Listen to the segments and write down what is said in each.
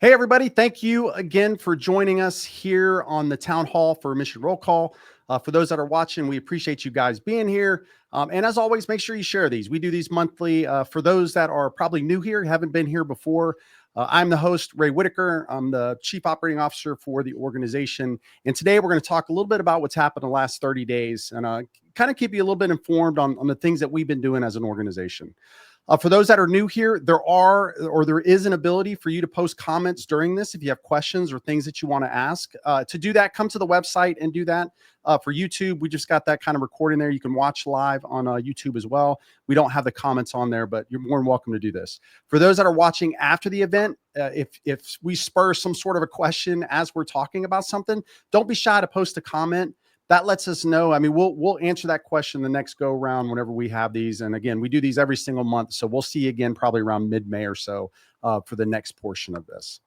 Hey, everybody. Thank you again for joining us here on the town hall for Mission Roll Call. For those that are watching, we appreciate you guys being here. And as always, make sure you share these. We do these monthly. For those that are probably new here, haven't been here before, I'm the host, Ray Whitaker. I'm the Chief Operating Officer for the organization. And today we're going to talk a little bit about what's happened the last 30 days and kind of keep you a little bit informed on the things that we've been doing as an organization. For those that are new here, there is an ability for you to post comments during this if you have questions or things that you want to ask. To do that, come to the website and do that. For YouTube, we just got that kind of recording there. You can watch live on YouTube as well. We don't have the comments on there, but you're more than welcome to do this. For those that are watching after the event, if we spur some sort of a question as we're talking about something, don't be shy to post a comment. That lets us know. I mean, we'll answer that question the next go round whenever we have these. And again, we do these every single month. So we'll see you again probably around mid-May or so for the next portion of this.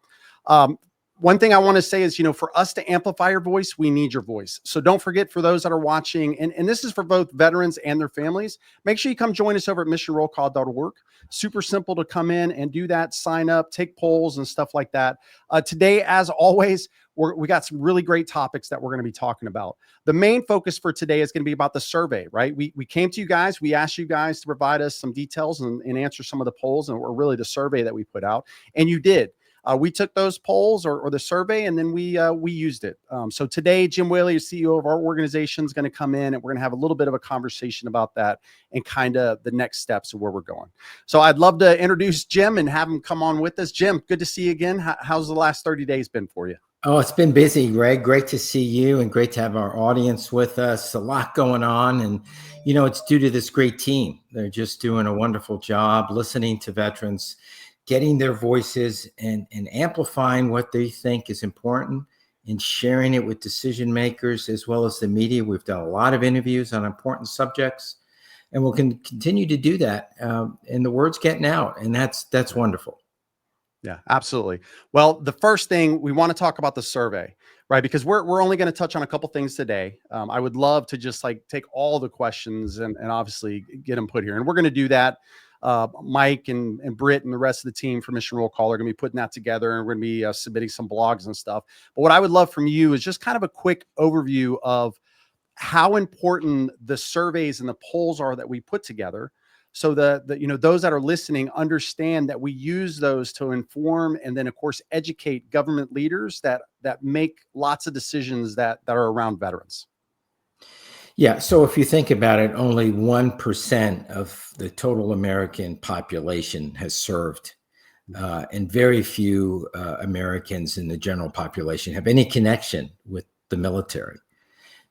One thing I want to say is, for us to amplify your voice, we need your voice. So don't forget, for those that are watching, and this is for both veterans and their families, make sure you come join us over at missionrollcall.org. Super simple to come in and do that, sign up, take polls and stuff like that. Today, as always, we got some really great topics that we're going to be talking about. The main focus for today is going to be about the survey, right? We came to you guys, we asked you guys to provide us some details and answer some of the polls, or really the survey that we put out, and you did. We took those polls or the survey, and then we used it. So today, Jim Whaley, CEO of our organization, is going to come in, and we're going to have a little bit of a conversation about that and kind of the next steps of where we're going. So I'd love to introduce Jim and have him come on with us. Jim, good to see you again. How's the last 30 days been for you? Oh, it's been busy, Greg. Great to see you and great to have our audience with us. A lot going on. And, it's due to this great team. They're just doing a wonderful job listening to veterans, getting their voices and amplifying what they think is important and sharing it with decision makers as well as the media. We've done a lot of interviews on important subjects, and we'll continue to do that. And the word's getting out, and that's wonderful. Yeah, absolutely. Well, the first thing we want to talk about the survey, right? Because we're only going to touch on a couple things today. I would love to just take all the questions and obviously get them put here. And we're going to do that. Mike and Britt and the rest of the team from Mission Roll Call are going to be putting that together, and we're going to be submitting some blogs and stuff. But what I would love from you is just kind of a quick overview of how important the surveys and the polls are that we put together, so that those that are listening understand that we use those to inform and then, of course, educate government leaders that make lots of decisions that are around veterans. Yeah. So if you think about it, only 1% of the total American population has served, and very few Americans in the general population have any connection with the military.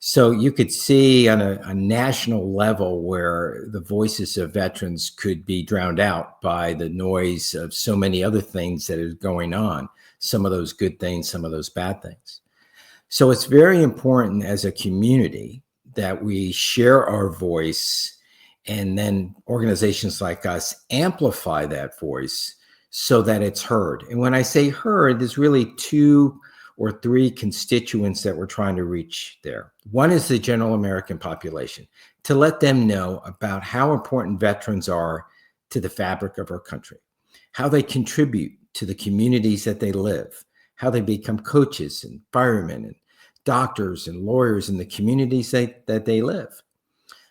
So you could see on a national level where the voices of veterans could be drowned out by the noise of so many other things that is going on, some of those good things, some of those bad things. So it's very important as a community that we share our voice, and then organizations like us amplify that voice so that it's heard. And when I say heard, there's really two or three constituents that we're trying to reach there. One is the general American population, to let them know about how important veterans are to the fabric of our country, how they contribute to the communities that they live, how they become coaches and firemen and doctors and lawyers in the communities that they live.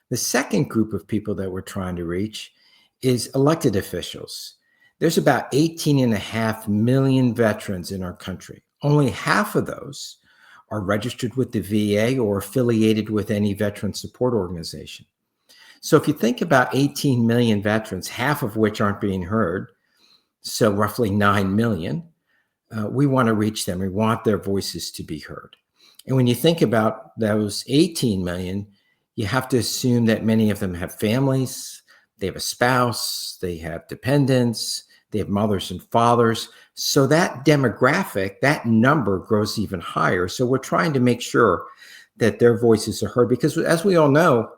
The second group of people that we're trying to reach is elected officials. There's about 18.5 million veterans in our country. Only half of those are registered with the VA or affiliated with any veteran support organization. So if you think about 18 million veterans, half of which aren't being heard, so roughly 9 million, we want to reach them. We want their voices to be heard. And when you think about those 18 million, you have to assume that many of them have families, they have a spouse, they have dependents, they have mothers and fathers. So that demographic, that number grows even higher. So we're trying to make sure that their voices are heard, because as we all know,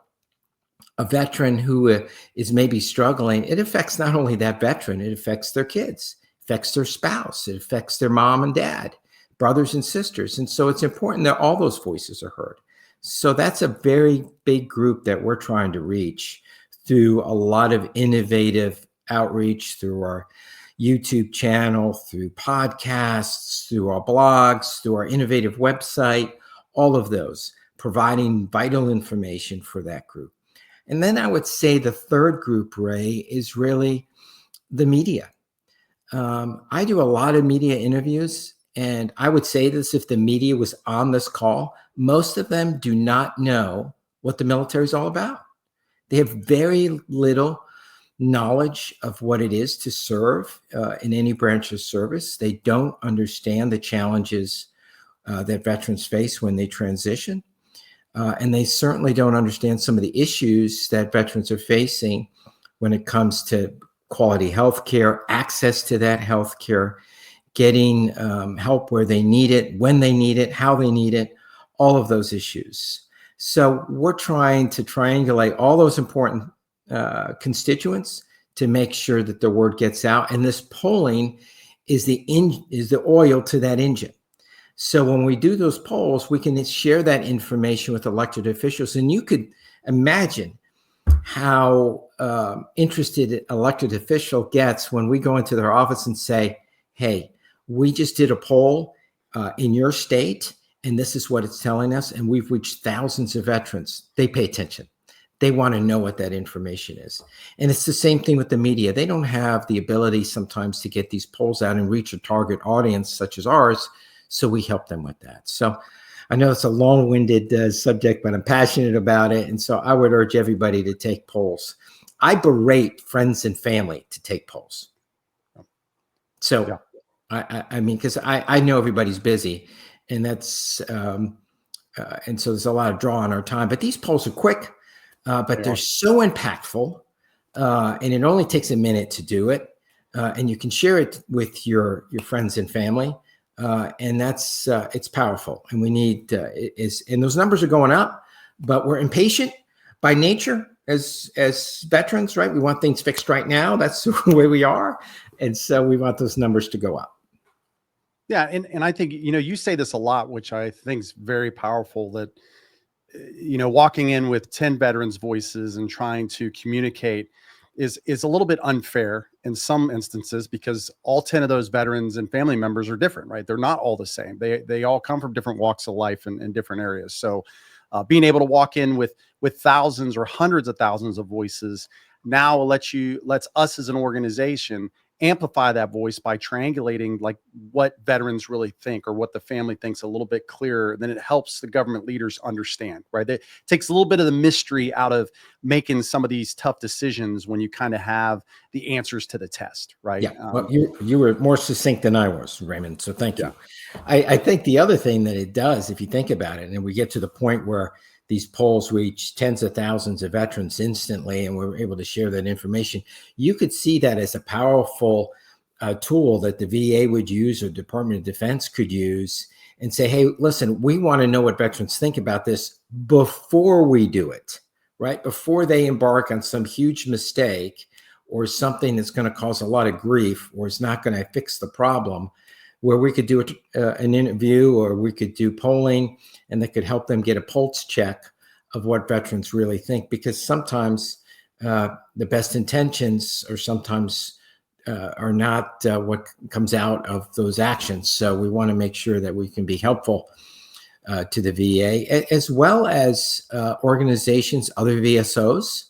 a veteran who is maybe struggling, it affects not only that veteran, it affects their kids, affects their spouse, it affects their mom and dad, brothers and sisters. And so it's important that all those voices are heard. So that's a very big group that we're trying to reach through a lot of innovative outreach, through our YouTube channel, through podcasts, through our blogs, through our innovative website, all of those, providing vital information for that group. And then I would say the third group, Ray, is really the media. I do a lot of media interviews, and I would say this if the media was on this call, most of them do not know what the military is all about. They have very little knowledge of what it is to serve in any branch of service. They don't understand the challenges that veterans face when they transition. And they certainly don't understand some of the issues that veterans are facing when it comes to quality health care, access to that health care, getting help where they need it, when they need it, how they need it, all of those issues. So we're trying to triangulate all those important constituents to make sure that the word gets out. And this polling is the oil to that engine. So when we do those polls, we can share that information with elected officials. And you could imagine how interested an elected official gets when we go into their office and say, hey, we just did a poll in your state, and this is what it's telling us. And we've reached thousands of veterans. They pay attention. They want to know what that information is. And it's the same thing with the media. They don't have the ability sometimes to get these polls out and reach a target audience such as ours. So we help them with that. So I know it's a long-winded subject, but I'm passionate about it. And so I would urge everybody to take polls. I berate friends and family to take polls. So yeah. I mean, because I know everybody's busy, and that's and so there's a lot of draw on our time. But these polls are quick, but they're so impactful, and it only takes a minute to do it. And you can share it with your friends and family. And that's it's powerful, and we need and those numbers are going up, but we're impatient by nature as veterans, right? We want things fixed right now. That's the way we are, and so we want those numbers to go up. Yeah, and I think you say this a lot, which I think is very powerful. That walking in with 10 veterans' voices and trying to communicate is a little bit unfair in some instances, because all 10 of those veterans and family members are different, right? They're not all the same. They all come from different walks of life and different areas. So being able to walk in with thousands or hundreds of thousands of voices now lets us as an organization amplify that voice by triangulating like what veterans really think or what the family thinks a little bit clearer. Then it helps the government leaders understand, right? It takes a little bit of the mystery out of making some of these tough decisions when you kind of have the answers to the test, right? Yeah, well, you were more succinct than I was, Raymond. So thank you. I think the other thing that it does, if you think about it, and we get to the point where these polls reach tens of thousands of veterans instantly, and we're able to share that information, you could see that as a powerful tool that the VA would use or Department of Defense could use and say, hey, listen, we want to know what veterans think about this before we do it, right? Before they embark on some huge mistake or something that's going to cause a lot of grief or is not going to fix the problem, where we could do an interview or we could do polling, and that could help them get a pulse check of what veterans really think. Because sometimes the best intentions or sometimes are not what comes out of those actions. So we want to make sure that we can be helpful to the VA, as well as organizations, other VSOs,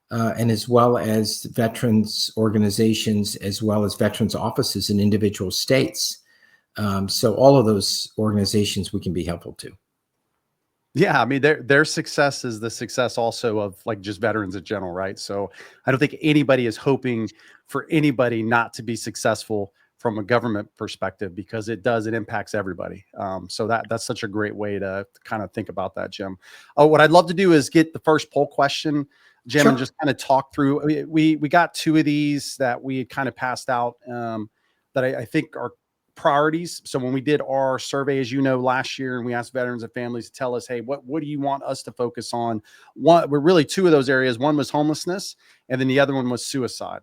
and as well as veterans organizations, as well as veterans offices in individual states. So all of those organizations we can be helpful to. Yeah, I mean, their success is the success also of like just veterans in general, right? So I don't think anybody is hoping for anybody not to be successful from a government perspective, because it impacts everybody. So that's such a great way to kind of think about that, Jim. What I'd love to do is get the first poll question, Jim, and just kind of talk through. We got two of these that we had kind of passed out that I think are priorities. So when we did our survey, as you know, last year, and we asked veterans and families to tell us, hey, what do you want us to focus on? We're really two of those areas. One was homelessness, and then the other one was suicide.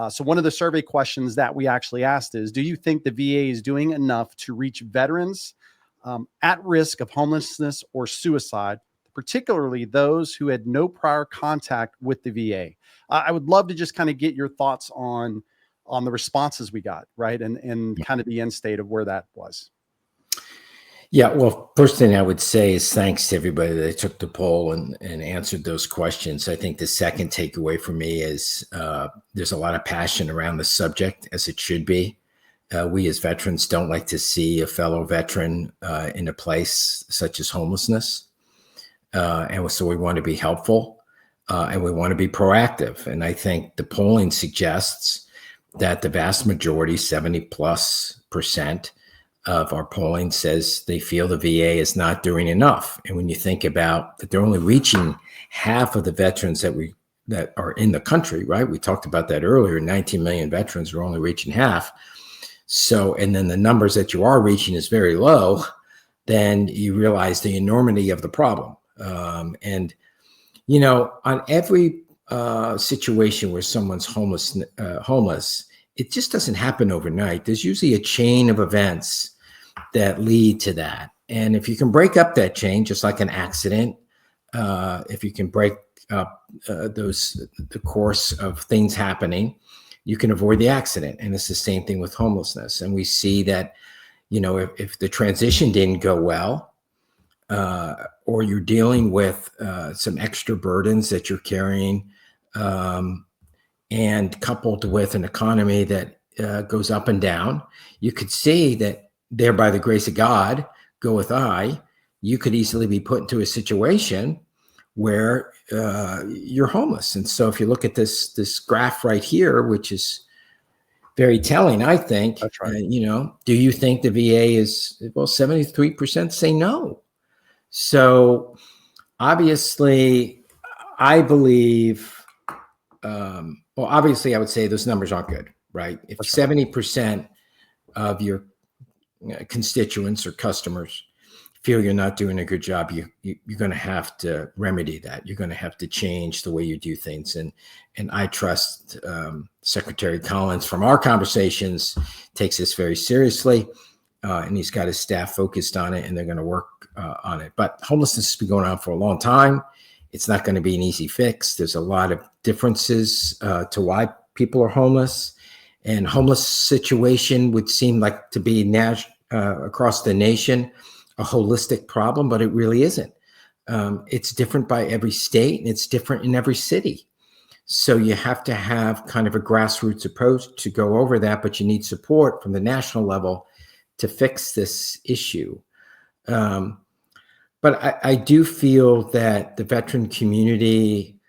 So one of the survey questions that we actually asked is, do you think the VA is doing enough to reach veterans at risk of homelessness or suicide, particularly those who had no prior contact with the VA? I would love to just kind of get your thoughts on on the responses we got, right? And kind of the end state of where that was. Yeah, well, first thing I would say is thanks to everybody that took the poll and answered those questions. I think the second takeaway for me is there's a lot of passion around the subject, as it should be. We as veterans don't like to see a fellow veteran in a place such as homelessness. And so we want to be helpful and we want to be proactive. And I think the polling suggests that the vast majority, 70+% of our polling, says they feel the VA is not doing enough. And when you think about that, they're only reaching half of the veterans that are in the country, right? We talked about that earlier. 19 million veterans are only reaching half. So, and then the numbers that you are reaching is very low, then you realize the enormity of the problem. And, you know, on every situation where someone's homeless, it just doesn't happen overnight. There's usually a chain of events that lead to that. And if you can break up that chain, just like an accident, if you can break up the course of things happening, you can avoid the accident. And it's the same thing with homelessness. And we see that, you know, if the transition didn't go well, or you're dealing with some extra burdens that you're carrying, and coupled with an economy that goes up and down, you could see that there, by the grace of God, goeth I, you could easily be put into a situation where you're homeless. And so if you look at this graph right here, which is very telling, I think, That's right. you know, do you think the VA is, well, 73% say no. So obviously, I believe, well, obviously I would say those numbers aren't good, right? If 70% of your constituents or customers feel you're not doing a good job, you're going to have to remedy that. You're going to have to change the way you do things. And I trust Secretary Collins, from our conversations, takes this very seriously, and he's got his staff focused on it, and they're going to work on it. But homelessness has been going on for a long time. It's not going to be an easy fix. There's a lot of differences to why people are homeless, and homeless situation would seem like to be across the nation a holistic problem, but it really isn't. It's different by every state, and it's different in every city. So you have to have kind of a grassroots approach to go over that, but you need support from the national level to fix this issue. But I do feel that the veteran community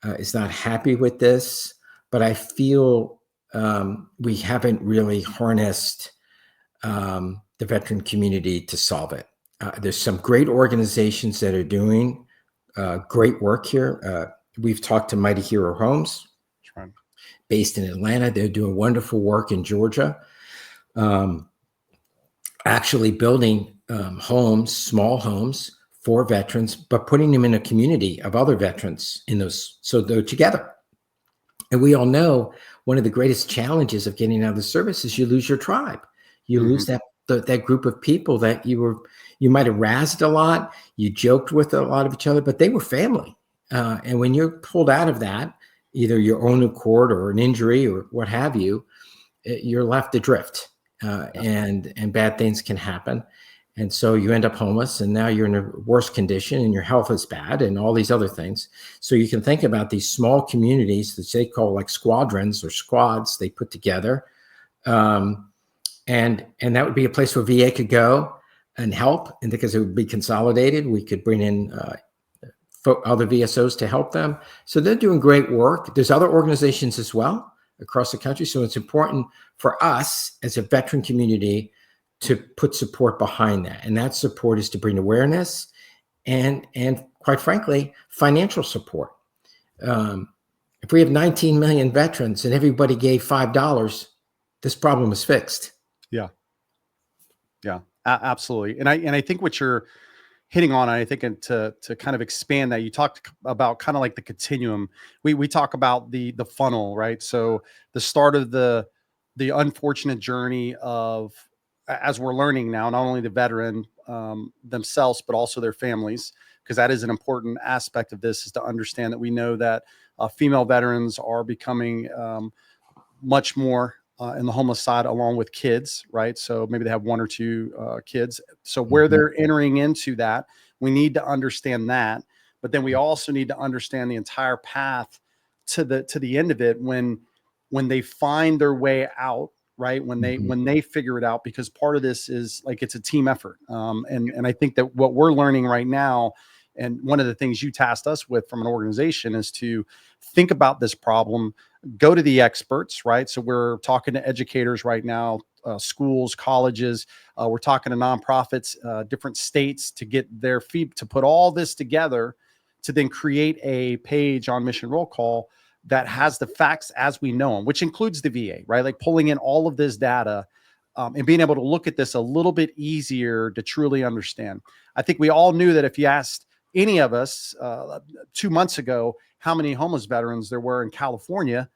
is not happy with this, but I feel we haven't really harnessed the veteran community to solve it. There's some great organizations that are doing great work here. We've talked to Mighty Hero Homes, based in Atlanta. They're doing wonderful work in Georgia, actually building homes, small homes for veterans, but putting them in a community of other veterans in those, so they're together. And we all know one of the greatest challenges of getting out of the service is you lose your tribe. You lose that group of people that you might have razzed a lot, you joked with a lot of each other, but they were family. And when you're pulled out of that, either your own accord or an injury or what have you, you're left adrift, and bad things can happen. And so you end up homeless, and now you're in a worse condition and your health is bad and all these other things. So you can think about these small communities that they call like squadrons or squads they put together. And that would be a place where VA could go and help. And because it would be consolidated, we could bring in other VSOs to help them. So they're doing great work. There's other organizations as well across the country. So it's important for us as a veteran community to put support behind that. And that support is to bring awareness and quite frankly, financial support. If we have 19 million veterans and everybody gave $5, this problem is fixed. Yeah. Yeah, absolutely. And I think what you're hitting on, I think, and to kind of expand that, you talked about kind of like the continuum. We talk about the funnel, right? So the start of the unfortunate journey of, as we're learning now, not only the veteran themselves, but also their families, because that is an important aspect of this, is to understand that we know that female veterans are becoming much more in the homeless side, along with kids, right? So maybe they have one or two kids. So where they're entering into that, we need to understand that. But then we also need to understand the entire path to the end of it when they find their way out, right? When they figure it out, because part of this is like, it's a team effort. And I think that what we're learning right now, and one of the things you tasked us with from an organization, is to think about this problem, go to the experts, right? So we're talking to educators right now, schools, colleges. We're talking to nonprofits, different states, to get their feet, to put all this together, to then create a page on Mission Roll Call that has the facts as we know them, which includes the VA, right? Like pulling in all of this data, and being able to look at this a little bit easier to truly understand. I think we all knew that if you asked any of us 2 months ago how many homeless veterans there were in California,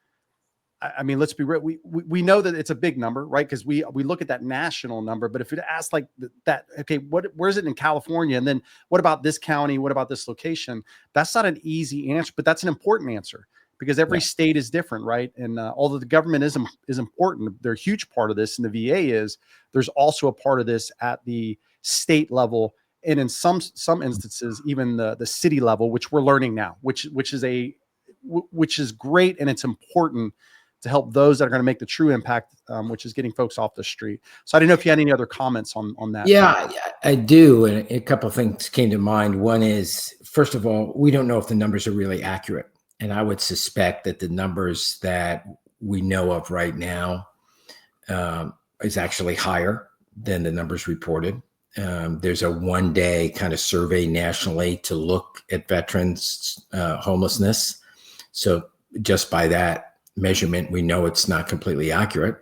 I mean, let's be real. We know that it's a big number, right? Because we look at that national number. But if you ask like that, okay, where is it in California? And then what about this county? What about this location? That's not an easy answer, but that's an important answer, because every state is different, right? And although the government is important, they're a huge part of this, and the VA is, there's also a part of this at the state level, and in some instances, even the city level, which we're learning now, which is great, and it's important to help those that are going to make the true impact, which is getting folks off the street. So I don't know if you had any other comments on that. Yeah, I do. And a couple of things came to mind. One is, first of all, we don't know if the numbers are really accurate. And I would suspect that the numbers that we know of right now is actually higher than the numbers reported. There's a one-day kind of survey nationally to look at veterans' homelessness. So just by that measurement, we know it's not completely accurate,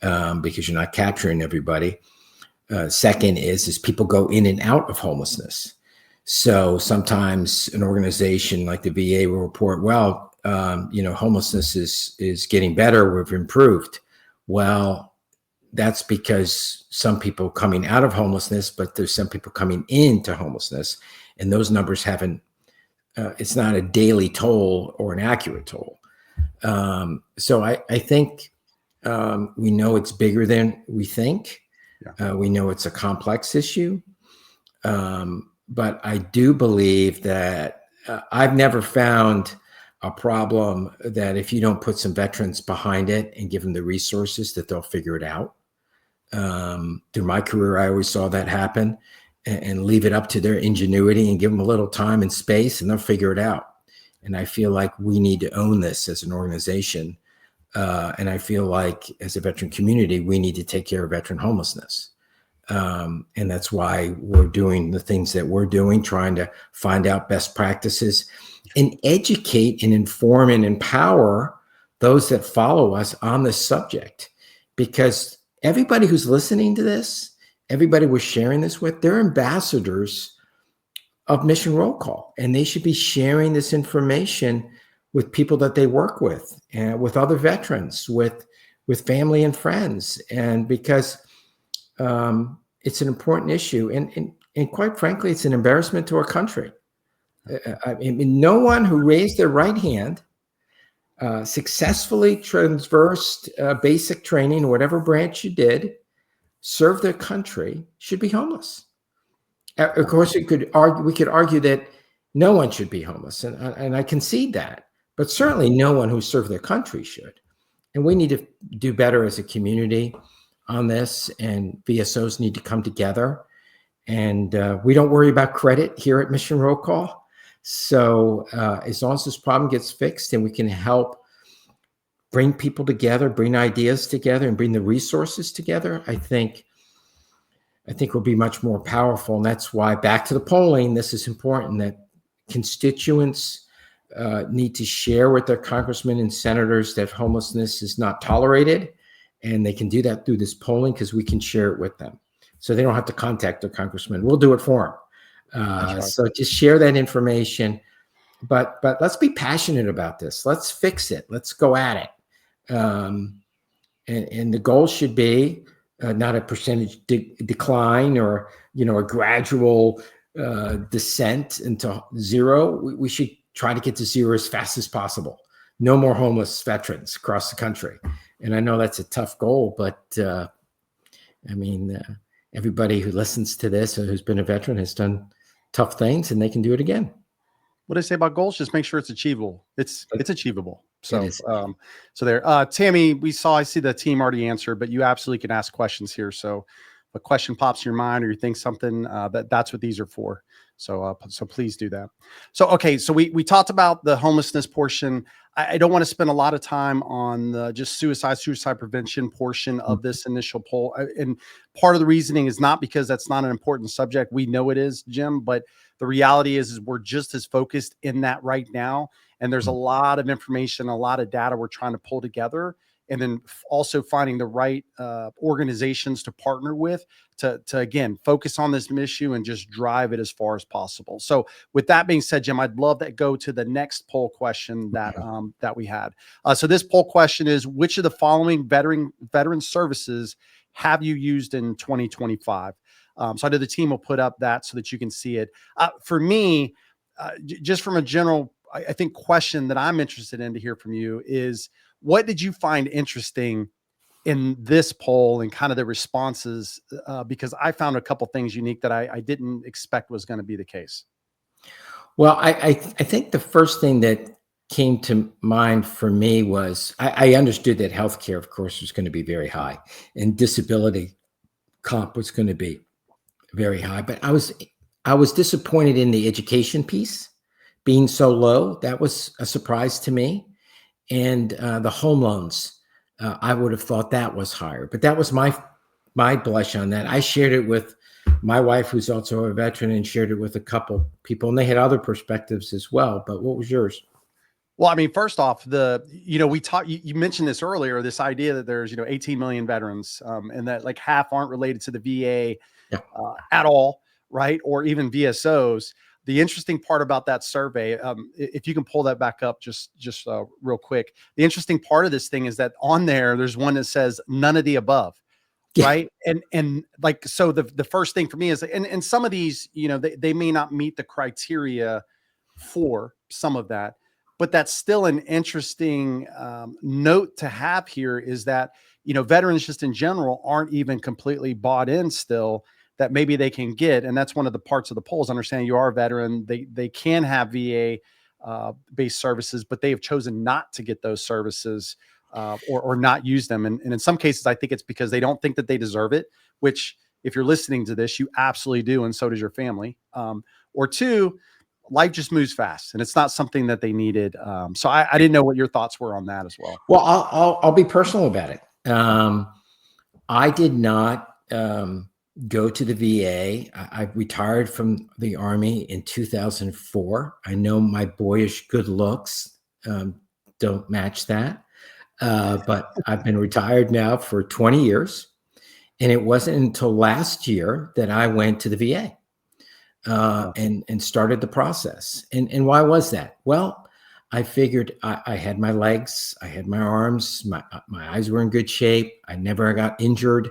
because you're not capturing everybody. Second is people go in and out of homelessness. So sometimes an organization like the VA will report, well, homelessness is getting better, we've improved. Well, that's because some people coming out of homelessness, but there's some people coming into homelessness, and those numbers haven't, it's not a daily toll or an accurate toll. So I think we know it's bigger than we think. We know it's a complex issue. But I do believe that I've never found a problem that if you don't put some veterans behind it and give them the resources, that they'll figure it out. Through my career, I always saw that happen, and leave it up to their ingenuity and give them a little time and space, and they'll figure it out. And I feel like we need to own this as an organization. And I feel like as a veteran community, we need to take care of veteran homelessness. And that's why we're doing the things that we're doing, trying to find out best practices and educate and inform and empower those that follow us on this subject. Because everybody who's listening to this, everybody we're sharing this with, they're ambassadors of Mission Roll Call, and they should be sharing this information with people that they work with, and with other veterans, with family and friends, and because it's an important issue, and quite frankly, it's an embarrassment to our country. I mean, no one who raised their right hand, successfully traversed basic training, whatever branch you did, served their country, should be homeless. Of course, we could argue that no one should be homeless, and I concede that. But certainly, no one who served their country should. And we need to do better as a community on this. And VSOs need to come together. And we don't worry about credit here at Mission Roll Call. So as long as this problem gets fixed and we can help bring people together, bring ideas together, and bring the resources together, I think we'll be much more powerful. And that's why, back to the polling, this is important, that constituents need to share with their congressmen and senators that homelessness is not tolerated. And they can do that through this polling, because we can share it with them. So they don't have to contact their congressman. We'll do it for them. Right. So just share that information. But let's be passionate about this. Let's fix it. Let's go at it. And the goal should be not a percentage decline, or a gradual descent into zero. We should try to get to zero as fast as possible. No more homeless veterans across the country. And I know that's a tough goal, but I mean, everybody who listens to this or who's been a veteran has done tough things, and they can do it again. What do I say about goals? Just make sure it's achievable. It's achievable. So, It is. So there, Tammy, I see the team already answered, but you absolutely can ask questions here. So if a question pops in your mind or you think something, that's what these are for. So, so please do that. So, okay. So we talked about the homelessness portion. I don't want to spend a lot of time on the just suicide prevention portion of this initial poll. And part of the reasoning is not because that's not an important subject. We know it is, Jim, but the reality is we're just as focused in that right now. And there's a lot of information, a lot of data we're trying to pull together. And then also finding the right organizations to partner with to again, focus on this issue and just drive it as far as possible. So with that being said, Jim, I'd love to go to the next poll question that that we had. So this poll question is, which of the following veteran services have you used in 2025? So I know the team will put up that so that you can see it. For me, just from a general, I think question that I'm interested in to hear from you is, what did you find interesting in this poll and kind of the responses? Because I found a couple things unique that I didn't expect was going to be the case. Well, I think the first thing that came to mind for me was I understood that healthcare, of course, was going to be very high, and disability comp was going to be very high. But I was disappointed in the education piece being so low. That was a surprise to me. And the home loans, I would have thought that was higher. But that was my blush on that. I shared it with my wife, who's also a veteran, and shared it with a couple people, and they had other perspectives as well. But what was yours? Well, I mean, first off, we talked, you mentioned this earlier, this idea that there's, 18 million veterans, and that like half aren't related to the VA at all, right? Or even VSOs. The interesting part about that survey, if you can pull that back up just real quick, the interesting part of this thing is that on there's one that says none of the above. Yeah. Right. And like, so the first thing for me is, and some of these, they may not meet the criteria for some of that, but that's still an interesting note to have here, is that, veterans just in general aren't even completely bought in still, that maybe they can get. And that's one of the parts of the polls. Understanding you are a veteran, they can have VA based services, but they have chosen not to get those services or not use them. And in some cases, I think it's because they don't think that they deserve it, which if you're listening to this, you absolutely do. And so does your family. Or two, life just moves fast and it's not something that they needed. So I didn't know what your thoughts were on that as well. Well, I'll be personal about it. I did not go to the VA. I retired from the Army in 2004. I know my boyish good looks don't match that, but I've been retired now for 20 years. And it wasn't until last year that I went to the VA and started the process. And why was that? Well, I figured I had my legs, I had my arms, my eyes were in good shape. I never got injured.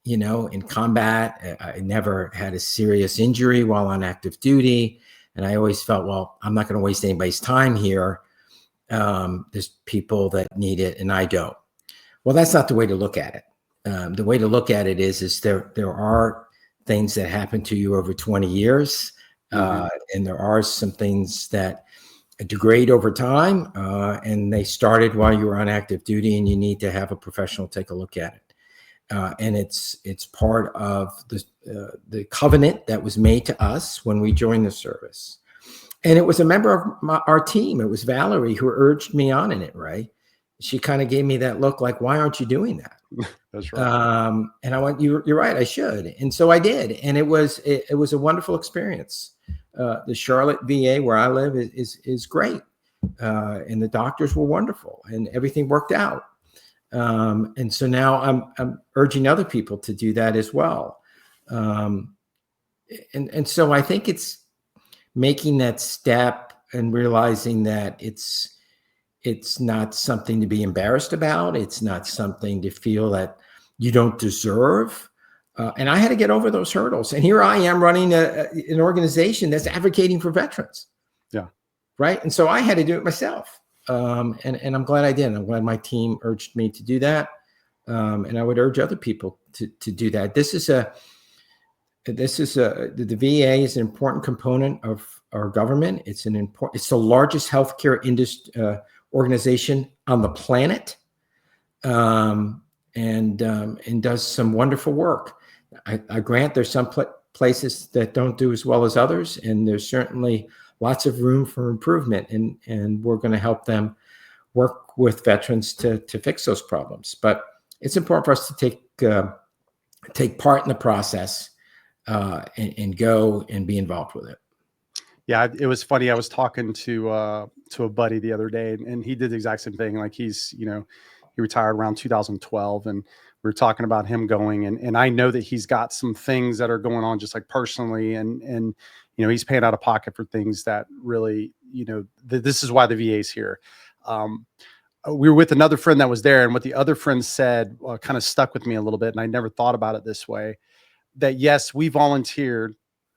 In combat. I never had a serious injury while on active duty. And I always felt, well, I'm not going to waste anybody's time here. There's people that need it and I don't. Well, that's not the way to look at it. The way to look at it is there are things that happen to you over 20 years. And there are some things that degrade over time. And they started while you were on active duty, and you need to have a professional take a look at it. And it's part of the covenant that was made to us when we joined the service. And it was a member of our team. It was Valerie who urged me on in it, right? She kind of gave me that look like, why aren't you doing that? That's right. And I went, you're right, I should. And so I did. And it was a wonderful experience. The Charlotte VA where I live is great. And the doctors were wonderful and everything worked out. And so now I'm urging other people to do that as well. And so I think it's making that step and realizing that it's not something to be embarrassed about. It's not something to feel that you don't deserve. And I had to get over those hurdles. And here I am running an organization that's advocating for veterans. Yeah. Right. And so I had to do it myself. And I'm glad I did. I'm glad my team urged me to do that. And I would urge other people to do that. The VA is an important component of our government. It's the largest healthcare industry organization on the planet, and does some wonderful work. I grant there's some places that don't do as well as others, and there's certainly lots of room for improvement, and we're going to help them work with veterans to fix those problems. But it's important for us to take part in the process, and go and be involved with it. Yeah, it was funny. I was talking to a buddy the other day, and he did the exact same thing. Like he retired around 2012, and we were talking about him going, and I know that he's got some things that are going on just like personally, and he's paying out of pocket for things that really, this is why the VA is here. We were with another friend that was there, and what the other friend said kind of stuck with me a little bit, and I never thought about it this way, that yes, we volunteered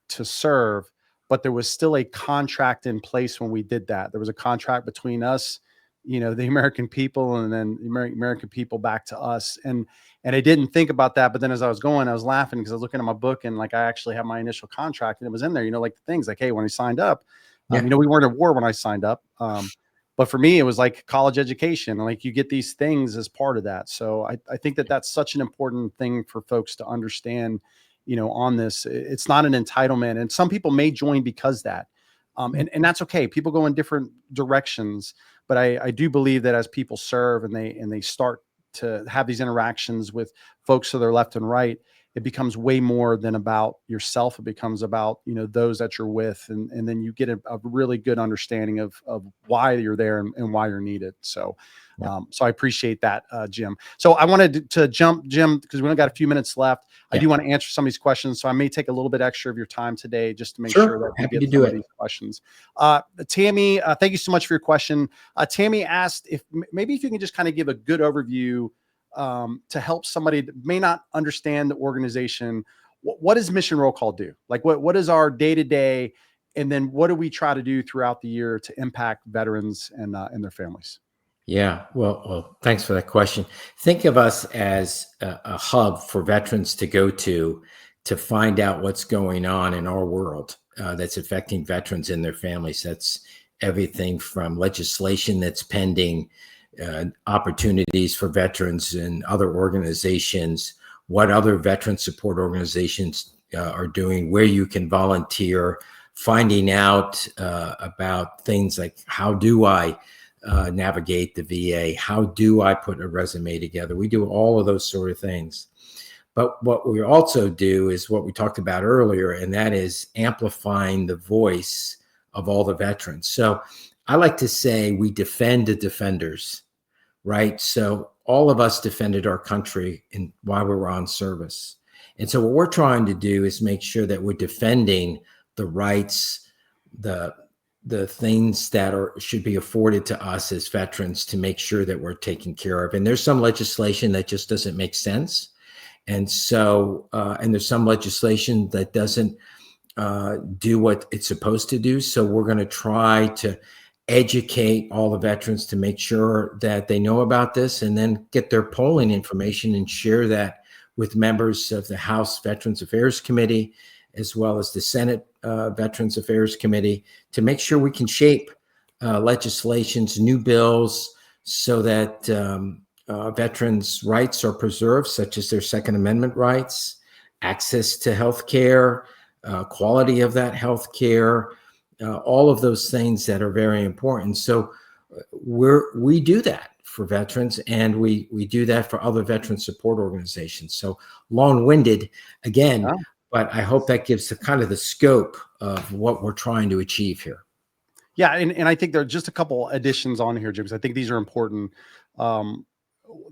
to serve, but there was still a contract in place when we did that. There was a contract between us, the American people, and then the American people back to us. And I didn't think about that. But then as I was going, I was laughing because I was looking at my book, and like, I actually have my initial contract, and it was in there, like the things like, hey, when I signed up, we weren't at war when I signed up. But for me, it was like college education. Like, you get these things as part of that. So I think that that's such an important thing for folks to understand, on this. It's not an entitlement. And some people may join because that, and that's okay. People go in different directions, but I do believe that as people serve and they start to have these interactions with folks to their left and right, it becomes way more than about yourself. It becomes about, those that you're with. And then you get a really good understanding of why you're there and why you're needed. So, so I appreciate that, Jim. So I wanted to jump, Jim, because we only got a few minutes left. I do want to answer some of these questions. So I may take a little bit extra of your time today just to make sure that we get some of these questions. Tammy, thank you so much for your question. Tammy asked if you can just kind of give a good overview to help somebody that may not understand the organization. What does Mission Roll Call do? Like, what is our day-to-day, and then what do we try to do throughout the year to impact veterans and their families? Yeah, well, thanks for that question. Think of us as a hub for veterans to go to find out what's going on in our world that's affecting veterans and their families. That's everything from legislation that's pending, opportunities for veterans and other organizations, what other veteran support organizations are doing, where you can volunteer, finding out about things like, how do I navigate the VA? How do I put a resume together? We do all of those sort of things. But what we also do is what we talked about earlier, and that is amplifying the voice of all the veterans. So I like to say we defend the defenders, right? So all of us defended our country while we were on service. And so what we're trying to do is make sure that we're defending the rights, the things that should be afforded to us as veterans, to make sure that we're taken care of. And there's some legislation that just doesn't make sense. And so, and there's some legislation that doesn't do what it's supposed to do. So we're going to try to educate all the veterans to make sure that they know about this, and then get their polling information and share that with members of the House Veterans Affairs Committee, as well as the Senate Veterans Affairs Committee, to make sure we can shape legislations, new bills, so that veterans' rights are preserved, such as their Second Amendment rights, access to health care, quality of that health care, all of those things that are very important. So we do that for veterans, and we do that for other veteran support organizations. So long-winded again, but I hope that gives the kind of the scope of what we're trying to achieve here. Yeah, and I think there are just a couple additions on here, Jim, because I think these are important. And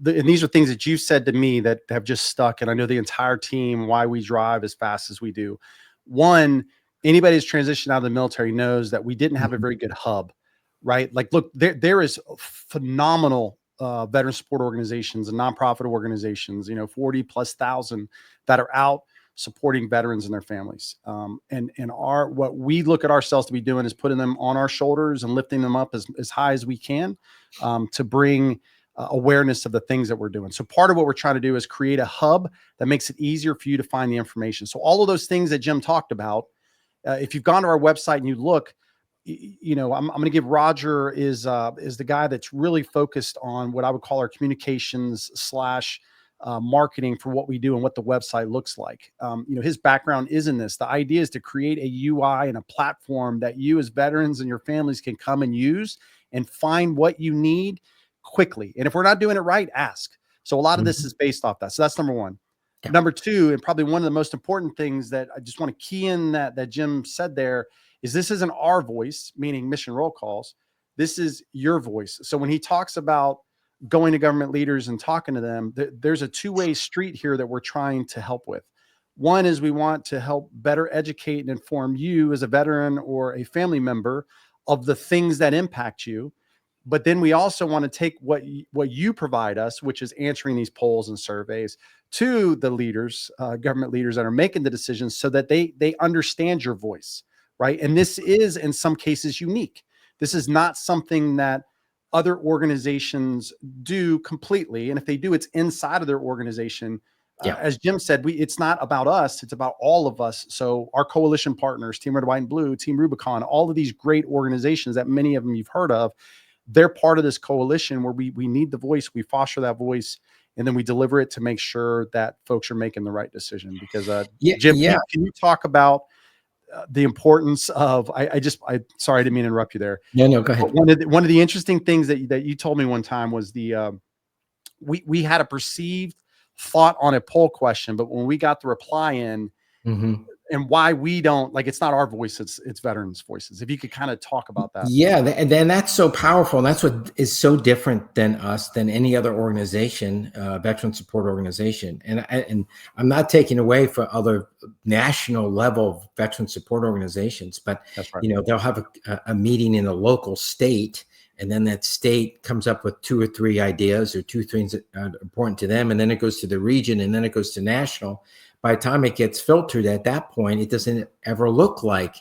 these are things that you've said to me that have just stuck, and I know the entire team why we drive as fast as we do. One, anybody who's transitioned out of the military knows that we didn't have a very good hub, right? Like, look, there is phenomenal veteran support organizations and nonprofit organizations, 40,000+ that are out supporting veterans and their families. And what we look at ourselves to be doing is putting them on our shoulders and lifting them up as high as we can, to bring awareness of the things that we're doing. So part of what we're trying to do is create a hub that makes it easier for you to find the information. So all of those things that Jim talked about, if you've gone to our website and you look, I'm going to give Roger is the guy that's really focused on what I would call our communications / marketing for what we do and what the website looks like. His background is in this. The idea is to create a UI and a platform that you as veterans and your families can come and use and find what you need quickly. And if we're not doing it right, ask. So a lot of this is based off that. So that's number one. Yeah. Number two, and probably one of the most important things that I just want to key in that Jim said there, is this isn't our voice, meaning mission roll calls. This is your voice. So when he talks about going to government leaders and talking to them, there's a two-way street here that we're trying to help with. One is we want to help better educate and inform you as a veteran or a family member of the things that impact you. But then we also want to take what you provide us, which is answering these polls and surveys, to the leaders, government leaders that are making the decisions, so that they understand your voice. Right. And this is in some cases unique. This is not something that other organizations do completely. And if they do, it's inside of their organization. As Jim said, it's not about us. It's about all of us. So our coalition partners, Team Red, White, and Blue, Team Rubicon, all of these great organizations that many of them you've heard of, they're part of this coalition where we need the voice. We foster that voice, and then we deliver it to make sure that folks are making the right decision. Because Jim, can you talk about the importance of, sorry, I didn't mean to interrupt you there. No, go ahead. One of the interesting things that you told me one time was we had a perceived thought on a poll question, but when we got the reply in, and why we don't, like, it's not our voice, it's veterans' voices. If you could kind of talk about that. Yeah, and then that's so powerful. And that's what is so different than us, than any other organization, veteran support organization. And I'm not taking away from other national level veteran support organizations, but that's right. They'll have a meeting in a local state, and then that state comes up with 2 or 3 ideas or 2 things that are important to them. And then it goes to the region, and then it goes to national. By the time it gets filtered at that point, it doesn't ever look like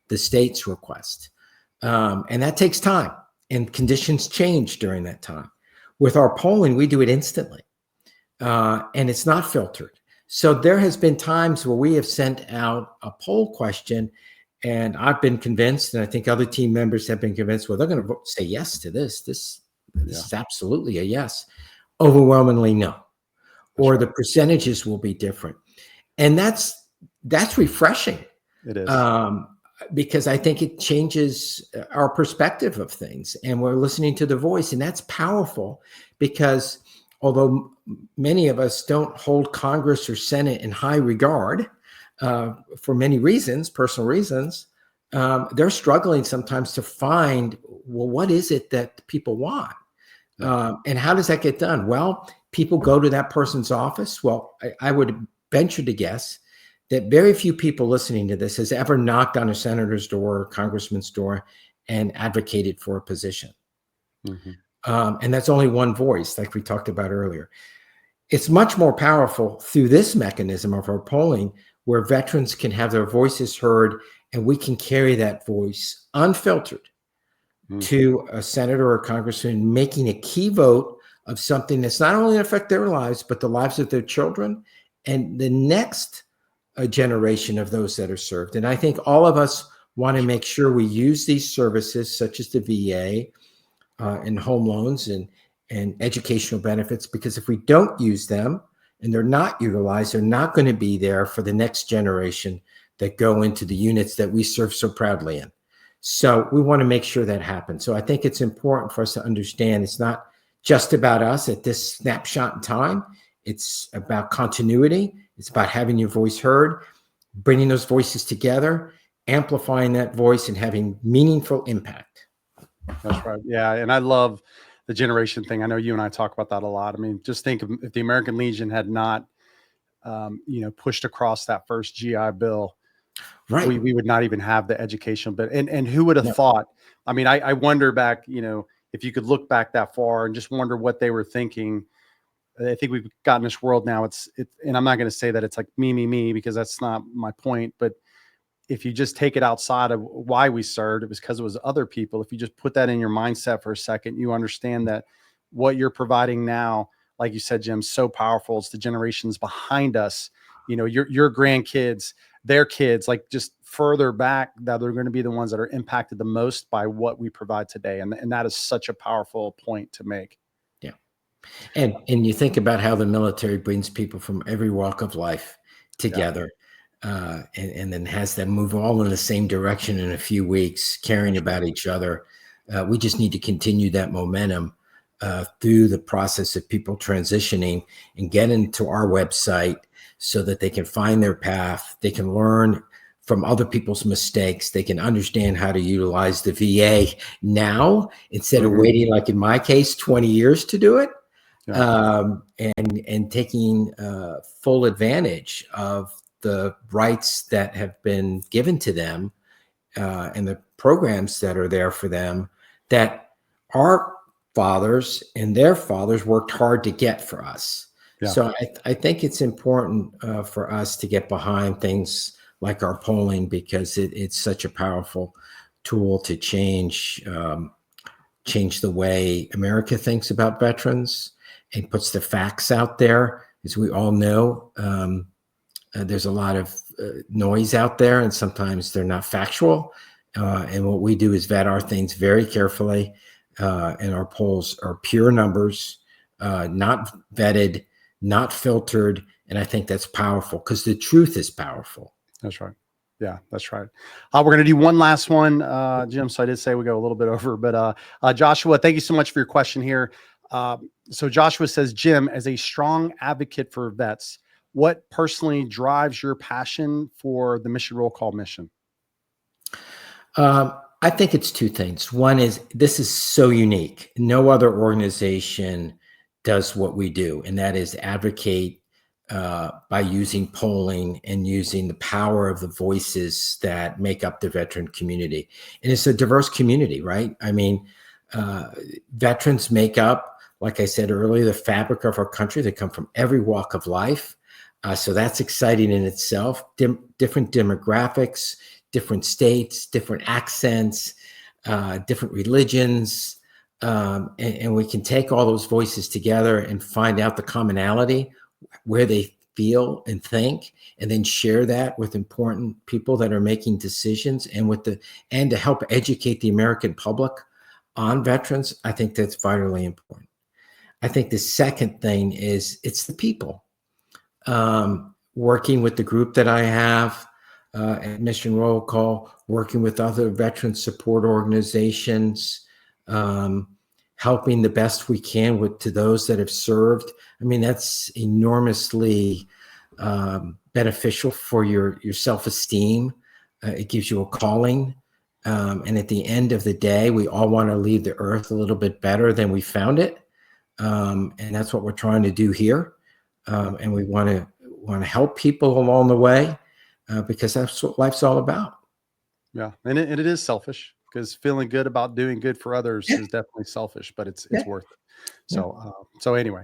the state's request. And that takes time, and conditions change during that time. With our polling, we do it instantly, and it's not filtered. So there has been times where we have sent out a poll question, and I've been convinced, and I think other team members have been convinced, well, they're going to say yes to this. This is absolutely a yes. Overwhelmingly no. Or the percentages will be different. And that's refreshing. It is. Because I think it changes our perspective of things, and we're listening to the voice, and that's powerful, because although many of us don't hold Congress or Senate in high regard for many reasons, personal reasons, they're struggling sometimes to find, well, what is it that people want? And how does that get done? Well, people go to that person's office. Well, I would venture to guess that very few people listening to this has ever knocked on a senator's door or congressman's door and advocated for a position. And that's only one voice, like we talked about earlier. It's much more powerful through this mechanism of our polling, where veterans can have their voices heard, and we can carry that voice unfiltered to a senator or a congressman making a key vote of something that's not only affect their lives, but the lives of their children and the next generation of those that are served. And I think all of us want to make sure we use these services, such as the VA and home loans and educational benefits, because if we don't use them and they're not utilized, they're not going to be there for the next generation that go into the units that we serve so proudly in. So we want to make sure that happens. So I think it's important for us to understand it's not just about us at this snapshot in time. It's about continuity. It's about having your voice heard, bringing those voices together, amplifying that voice, and having meaningful impact. That's right. Yeah. And I love the generation thing. I know you and I talk about that a lot. I mean, just think of if the American Legion had not, pushed across that first GI Bill, right, we would not even have the educational bit. And who would have thought? I mean, I wonder back, if you could look back that far and just wonder what they were thinking I think we've gotten this world now. And I'm not going to say that it's like me, because that's not my point. But if you just take it outside of why we served, it was because it was other people. If you just put that in your mindset for a second, you understand that what you're providing now, like you said, Jim, so powerful. It's the generations behind us, your grandkids, their kids, like just further back, that they're going to be the ones that are impacted the most by what we provide today. And that is such a powerful point to make. Yeah. And you think about how the military brings people from every walk of life together. Yeah. And then has them move all in the same direction in a few weeks, caring about each other. We just need to continue that momentum through the process of people transitioning and get into our website so that they can find their path. They can learn from other people's mistakes. They can understand how to utilize the VA now instead of waiting, like in my case, 20 years to do it. Yeah. And taking full advantage of the rights that have been given to them and the programs that are there for them that our fathers and their fathers worked hard to get for us. Yeah. So I think it's important for us to get behind things like our polling, because it's such a powerful tool to change the way America thinks about veterans and puts the facts out there. As we all know, there's a lot of noise out there, and sometimes they're not factual. And what we do is vet our things very carefully. And our polls are pure numbers, not vetted, not filtered. And I think that's powerful because the truth is powerful. That's right. Yeah, that's right. We're going to do one last one, Jim. So I did say we go a little bit over, but Joshua, thank you so much for your question here. So Joshua says, Jim, as a strong advocate for vets, what personally drives your passion for the Mission Roll Call mission? I think it's two things. One is, this is so unique. No other organization does what we do, and that is advocate by using polling and using the power of the voices that make up the veteran community. And it's a diverse community, right? I mean, veterans make up, like I said earlier, the fabric of our country. They come from every walk of life. So that's exciting in itself. Different demographics, different states, different accents, different religions. And we can take all those voices together and find out the commonality, where they feel and think, and then share that with important people that are making decisions and to help educate the American public on veterans. I think that's vitally important. I think the second thing is it's the people. Working with the group that I have at Mission Roll Call, working with other veteran support organizations, helping the best we can to those that have served. I mean, that's enormously beneficial for your self-esteem. It gives you a calling. And at the end of the day, we all want to leave the earth a little bit better than we found it. And that's what we're trying to do here. And we want to help people along the way because that's what life's all about. Yeah. And it is selfish, because feeling good about doing good for others is definitely selfish, but it's worth it. So anyway,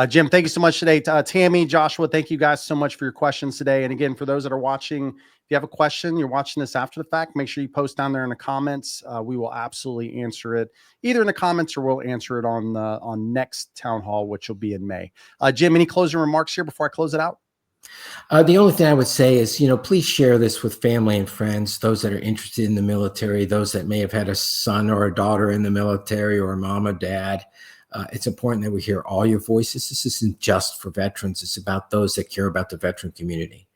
Jim, thank you so much today. Tammy, Joshua, thank you guys so much for your questions today. And again, for those that are watching, if you have a question, you're watching this after the fact, make sure you post down there in the comments. We will absolutely answer it either in the comments or we'll answer it on next town hall, which will be in May. Jim, any closing remarks here before I close it out? The only thing I would say is, please share this with family and friends, those that are interested in the military, those that may have had a son or a daughter in the military, or a mom or dad. It's important that we hear all your voices. This isn't just for veterans. It's about those that care about the veteran community.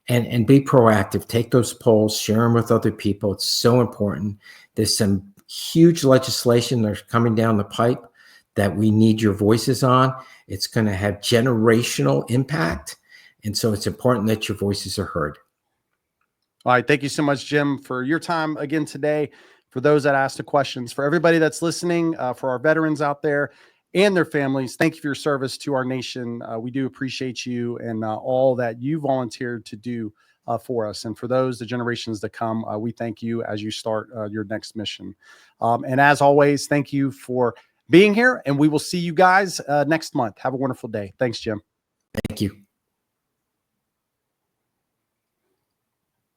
And be proactive. Take those polls, share them with other people. It's so important. There's some huge legislation that's coming down the pipe that we need your voices on. It's going to have generational impact. And so it's important that your voices are heard. All right. Thank you so much, Jim, for your time again today. For those that asked the questions, for everybody that's listening, for our veterans out there and their families, thank you for your service to our nation. We do appreciate you and all that you volunteered to do for us. And for the generations that come, we thank you as you start your next mission. And as always, thank you for being here, and we will see you guys next month. Have a wonderful day. Thanks, Jim. Thank you.